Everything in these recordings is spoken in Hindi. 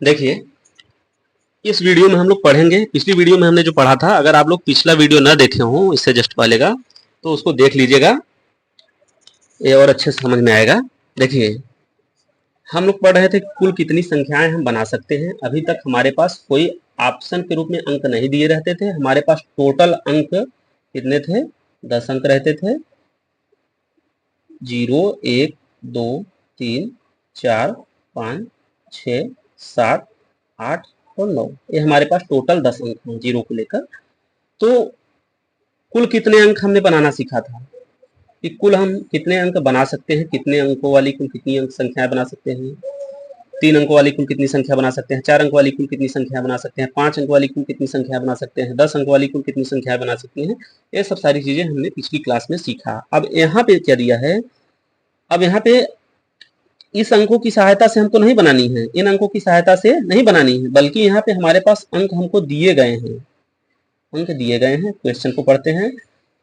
देखिए, इस वीडियो में हम लोग पढ़ेंगे, पिछली वीडियो में हमने जो पढ़ा था, अगर आप लोग पिछला वीडियो ना देखे हों इससे जस्ट पहले का, तो उसको देख लीजिएगा, ये और अच्छे से समझ में आएगा। देखिए, हम लोग पढ़ रहे थे कुल कितनी संख्याएं हम बना सकते हैं। अभी तक हमारे पास कोई ऑप्शन के रूप में अंक नहीं दिए रहते थे, हमारे पास टोटल अंक कितने थे? 10 अंक रहते थे। 0, 1, 2, 3, 4, 5, 6, 7, 8 और 9, ये हमारे पास टोटल 10 अंक हैं जीरो को लेकर। तो कुल कितने अंक हमने बनाना सीखा था कि कुल हम कितने अंक बना सकते हैं, कितने अंकों वाली कुल कितनी अंक संख्याएं बना सकते हैं, 3 अंकों वाली कुल कितनी संख्या बना सकते हैं, 4 अंक वाली कुल कितनी संख्या बना सकते हैं, 5 अंक वाली कुल कितनी संख्या बना सकते हैं, 10 अंक वाली कुल कितनी संख्या बना सकते हैं। ये सब सारी चीजें हमने पिछली क्लास में सीखा। अब यहाँ पे क्या दिया है, अब यहाँ पे इस अंकों की सहायता से हमको नहीं बनानी है, इन अंकों की सहायता से नहीं बनानी है, बल्कि यहाँ पे हमारे पास अंक हमको दिए गए हैं, अंक दिए गए हैं। क्वेश्चन को पढ़ते हैं।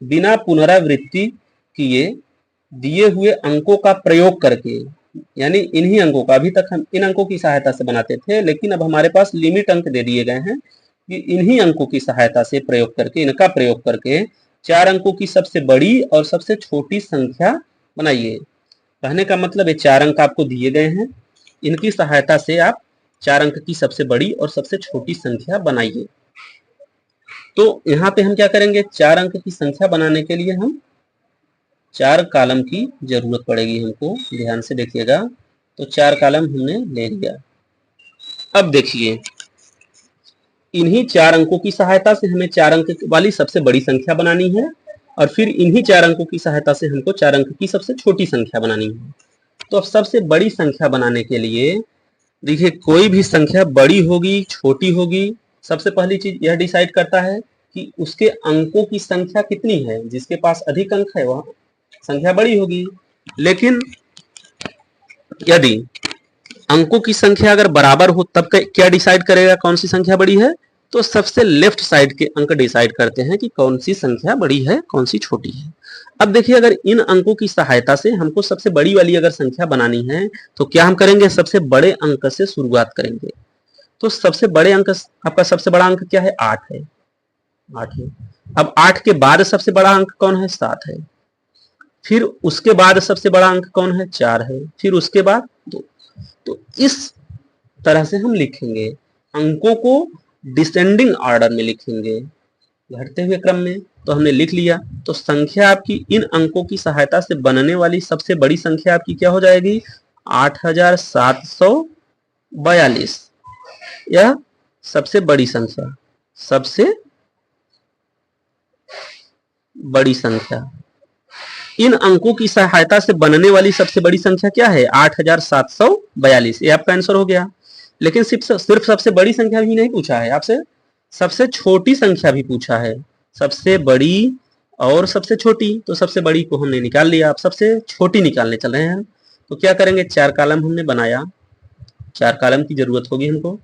बिना पुनरावृत्ति किए दिए हुए अंकों का प्रयोग करके, यानी इन्हीं अंकों का, अभी तक हम इन अंकों की सहायता से बनाते थे, लेकिन अब हमारे पास लिमिट अंक दे दिए गए हैं कि इन्हीं अंकों की सहायता से प्रयोग करके, इनका प्रयोग करके 4 अंकों की सबसे बड़ी और सबसे छोटी संख्या बनाइए। कहने का मतलब ये 4 अंक आपको दिए गए हैं, इनकी सहायता से आप 4 अंक की सबसे बड़ी और सबसे छोटी संख्या बनाइए। तो यहाँ पे हम क्या करेंगे, 4 अंक की संख्या बनाने के लिए हम 4 कॉलम की जरूरत पड़ेगी हमको। ध्यान से देखिएगा। तो 4 कॉलम हमने ले लिया। अब देखिए, इन्हीं 4 अंकों की सहायता से हमें 4 अंक वाली सबसे बड़ी संख्या बनानी है, और फिर इन्हीं 4 अंकों की सहायता से हमको 4 अंक की सबसे छोटी संख्या बनानी है। तो अब सबसे बड़ी संख्या बनाने के लिए देखिए, कोई भी संख्या बड़ी होगी छोटी होगी, सबसे पहली चीज यह डिसाइड करता है कि उसके अंकों की संख्या कितनी है। जिसके पास अधिक अंक है वह संख्या बड़ी होगी। लेकिन यदि अंकों की संख्या अगर बराबर हो, तब क्या डिसाइड करेगा कौन सी संख्या बड़ी है? तो सबसे लेफ्ट साइड के अंक डिसाइड करते हैं कि कौन सी संख्या बड़ी है, कौन सी छोटी है। अब देखिए, अगर इन अंकों की सहायता से हमको सबसे बड़ी वाली अगर संख्या बनानी है, तो क्या हम करेंगे, सबसे बड़े अंक से शुरुआत करेंगे। तो सबसे बड़े अंक, आपका सबसे बड़ा अंक क्या है? 8 है, 8 है। अब 8 के बाद सबसे बड़ा अंक कौन है? 7 है। फिर उसके बाद सबसे बड़ा अंक कौन है? 4 है। फिर उसके बाद 2। तो इस तरह से हम लिखेंगे, अंकों को डिसेंडिंग ऑर्डर में लिखेंगे, घटते हुए क्रम में। तो हमने लिख लिया। तो संख्या आपकी इन अंकों की सहायता से बनने वाली सबसे बड़ी संख्या आपकी क्या हो जाएगी? 8742। यह सबसे बड़ी संख्या, सबसे बड़ी संख्या। इन अंकों की सहायता से बनने वाली सबसे बड़ी संख्या क्या है? 8742। ये आपका आंसर हो गया। लेकिन सिर्फ सबसे बड़ी संख्या भी नहीं पूछा है आपसे, सबसे छोटी संख्या भी पूछा है। सबसे बड़ी और सबसे छोटी। तो सबसे बड़ी को हमने निकाल लिया, अब सबसे छोटी निकालने चल रहे हैं। तो क्या करेंगे, 4 कॉलम हमने बनाया, 4 कॉलम की जरूरत होगी हमको।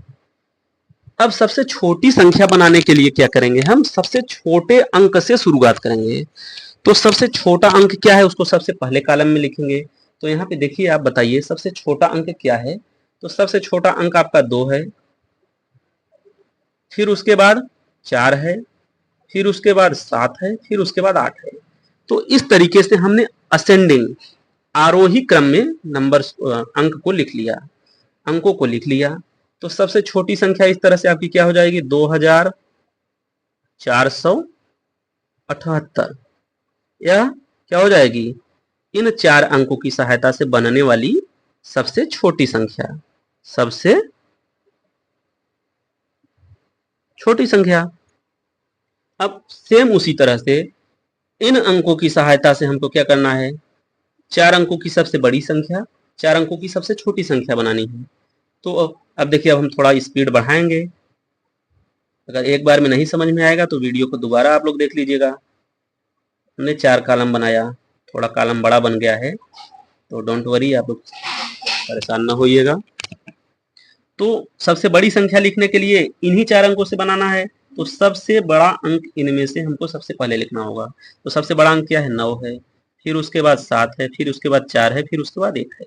अब सबसे छोटी संख्या बनाने के लिए क्या करेंगे, हम सबसे छोटे अंक से शुरुआत करेंगे। तो सबसे छोटा अंक क्या है, उसको सबसे पहले कॉलम में लिखेंगे। तो यहाँ पे देखिए, आप बताइए सबसे छोटा अंक क्या है। तो सबसे छोटा अंक आपका 2 है, फिर उसके बाद 4 है, फिर उसके बाद 7 है, फिर उसके बाद 8 है। तो इस तरीके से हमने असेंडिंग, आरोही क्रम में नंबर, अंक को लिख लिया, अंकों को लिख लिया। तो सबसे छोटी संख्या इस तरह से आपकी क्या हो जाएगी, 2478। यह क्या हो जाएगी, इन 4 अंकों की सहायता से बनने वाली सबसे छोटी संख्या, सबसे छोटी संख्या। अब सेम उसी तरह से इन अंकों की सहायता से हमको क्या करना है, 4 अंकों की सबसे बड़ी संख्या, 4 अंकों की सबसे छोटी संख्या बनानी है। तो अब देखिए, अब हम थोड़ा स्पीड बढ़ाएंगे। अगर एक बार में नहीं समझ में आएगा तो वीडियो को दोबारा आप लोग देख लीजिएगा। हमने 4 कॉलम बनाया, थोड़ा कॉलम बड़ा बन गया है, तो डोंट वरी, आप लोग परेशान ना होइएगा। तो सबसे बड़ी संख्या लिखने के लिए इन्हीं 4 अंकों से बनाना है। तो सबसे बड़ा अंक इनमें से हमको सबसे पहले लिखना होगा। तो सबसे बड़ा अंक क्या है, 9 है, फिर उसके बाद 7 है, फिर उसके बाद 4 है, फिर उसके बाद 1 है।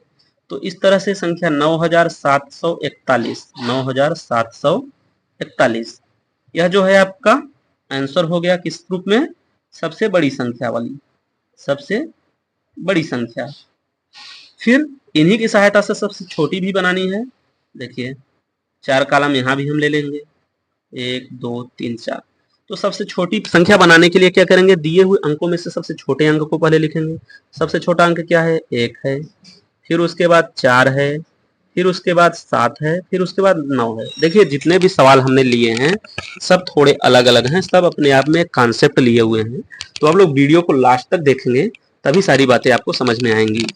तो इस तरह से संख्या 9741, 9741 यह जो है आपका आंसर हो गया किस रूप में, सबसे बड़ी संख्या वाली, सबसे बड़ी संख्या। फिर इन्हीं की सहायता से सबसे छोटी भी बनानी है। देखिए 4 कॉलम यहाँ भी हम ले लेंगे, 1 2 3 4। तो सबसे छोटी संख्या बनाने के लिए क्या करेंगे, दिए हुए अंकों में से सबसे छोटे अंक को पहले लिखेंगे। सबसे छोटा अंक क्या है, 1 है, फिर उसके बाद 4 है, फिर उसके बाद 7 है, फिर उसके बाद 9 है। देखिए जितने भी सवाल हमने लिए हैं सब थोड़े अलग अलग हैं, सब अपने आप में कॉन्सेप्ट लिए हुए हैं। तो आप लोग वीडियो को लास्ट तक देखेंगे तभी सारी बातें आपको समझ में आएंगी।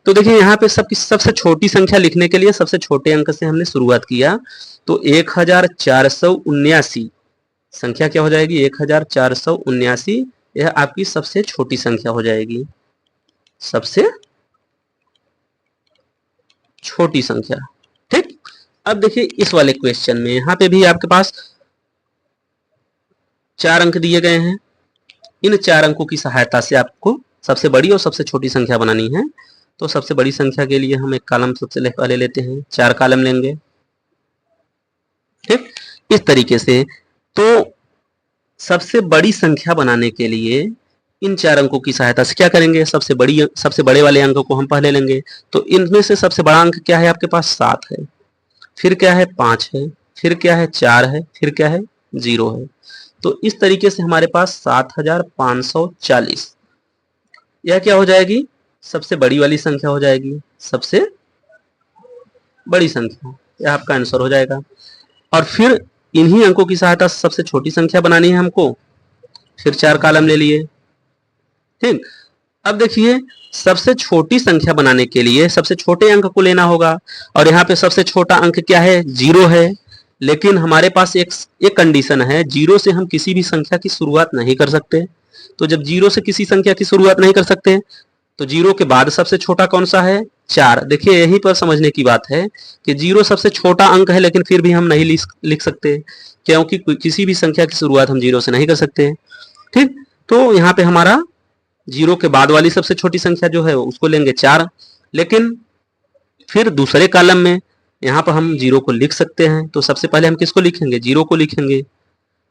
तो देखिए यहाँ पे सबसे छोटी संख्या लिखने के लिए सबसे छोटे अंक से हमने शुरुआत किया। तो 1479 संख्या क्या हो जाएगी, 1479 यह आपकी सबसे छोटी संख्या हो जाएगी, सबसे छोटी संख्या। ठीक, अब देखिए इस वाले क्वेश्चन में यहाँ पे भी आपके पास 4 अंक दिए गए हैं। इन 4 अंकों की सहायता से आपको सबसे बड़ी और सबसे छोटी संख्या बनानी है। तो सबसे बड़ी संख्या के लिए हम एक कॉलम सबसे पहले लेते हैं, 4 कॉलम लेंगे। ठीक, इस तरीके से तो सबसे बड़ी संख्या बनाने के लिए इन 4 अंकों की सहायता से क्या करेंगे, सबसे बड़े वाले अंक को हम पहले लेंगे। तो इनमें से सबसे बड़ा अंक क्या है आपके पास, 7 है, फिर क्या है 5 है, फिर क्या है 4 है, फिर क्या है 0 है। तो इस तरीके से हमारे पास 7540 यह क्या हो जाएगी, सबसे बड़ी वाली संख्या हो जाएगी, सबसे बड़ी संख्या, यह आपका आंसर हो जाएगा। और फिर इन्हीं अंकों की सहायता से सबसे छोटी संख्या बनानी है हमको, फिर 4 कॉलम ले लिए। ठीक, अब देखिए सबसे छोटी संख्या बनाने के लिए सबसे छोटे अंक को लेना होगा, और यहाँ पे सबसे छोटा अंक क्या है, 0 है। लेकिन हमारे पास एक कंडीशन है, 0 से हम किसी भी संख्या की शुरुआत नहीं कर सकते। तो जब 0 से किसी संख्या की शुरुआत नहीं कर सकते तो 0 के बाद सबसे छोटा कौन सा है, 4। देखिए यहीं पर समझने की बात है कि 0 सबसे छोटा अंक है, लेकिन फिर भी हम नहीं लिख सकते, क्योंकि किसी भी संख्या की शुरुआत हम 0 से नहीं कर सकते। ठीक, तो यहाँ पे हमारा 0 के बाद वाली सबसे छोटी संख्या जो है उसको लेंगे 4। लेकिन फिर दूसरे कॉलम में यहाँ पर हम 0 को लिख सकते हैं। तो सबसे पहले हम किसको लिखेंगे, 0 को लिखेंगे।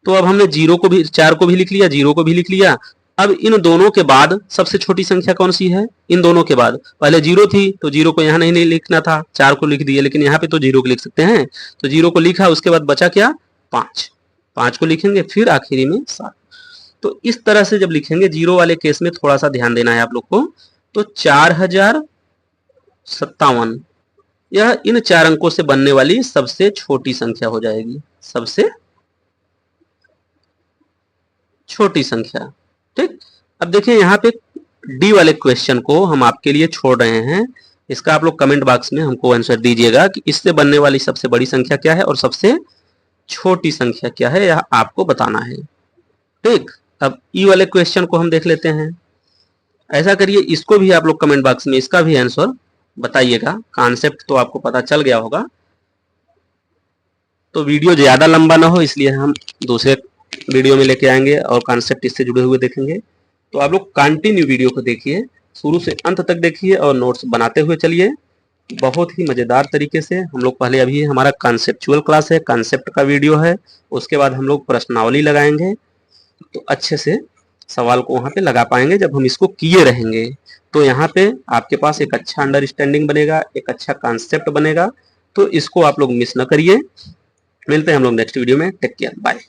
तो अब हमने 0 को भी, 4 को भी लिख लिया, 0 को भी लिख लिया। अब इन दोनों के बाद सबसे छोटी संख्या कौन सी है, इन दोनों के बाद पहले 0 थी तो 0 को यहाँ नहीं लिखना था, 4 को लिख दिए, लेकिन यहाँ पे तो 0 को लिख सकते हैं। तो 0 को लिखा, उसके बाद बचा क्या, 5 को लिखेंगे, फिर आखिरी में 7। तो इस तरह से जब लिखेंगे, 0 वाले केस में थोड़ा सा ध्यान देना है आप लोग को। तो 4057 यह इन 4 अंकों से बनने वाली सबसे छोटी संख्या हो जाएगी, सबसे छोटी संख्या। ठीक, अब देखिए यहाँ पे डी वाले क्वेश्चन को हम आपके लिए छोड़ रहे हैं। इसका आप लोग कमेंट बॉक्स में हमको आंसर दीजिएगा कि इससे बनने वाली सबसे बड़ी संख्या क्या है और सबसे छोटी संख्या क्या है, यह आपको बताना है। ठीक, अब ई वाले क्वेश्चन को हम देख लेते हैं। ऐसा करिए, इसको भी आप लोग कमेंट बॉक्स में इसका भी आंसर बताइएगा। कॉन्सेप्ट तो आपको पता चल गया होगा। तो वीडियो ज्यादा लंबा ना हो इसलिए हम दूसरे वीडियो में लेके आएंगे और कॉन्सेप्ट इससे जुड़े हुए देखेंगे। तो आप लोग कंटिन्यू वीडियो को देखिए, शुरू से अंत तक देखिए और नोट्स बनाते हुए चलिए। बहुत ही मजेदार तरीके से हम लोग पहले, अभी हमारा कॉन्सेप्चुअल क्लास है, कॉन्सेप्ट का वीडियो है, उसके बाद हम लोग प्रश्नावली लगाएंगे। तो अच्छे से सवाल को वहां पे लगा पाएंगे जब हम इसको किए रहेंगे। तो यहाँ पे आपके पास एक अच्छा अंडरस्टैंडिंग बनेगा, एक अच्छा कॉन्सेप्ट बनेगा। तो इसको आप लोग मिस न करिए। मिलते हैं हम लोग नेक्स्ट वीडियो में। Take care, bye.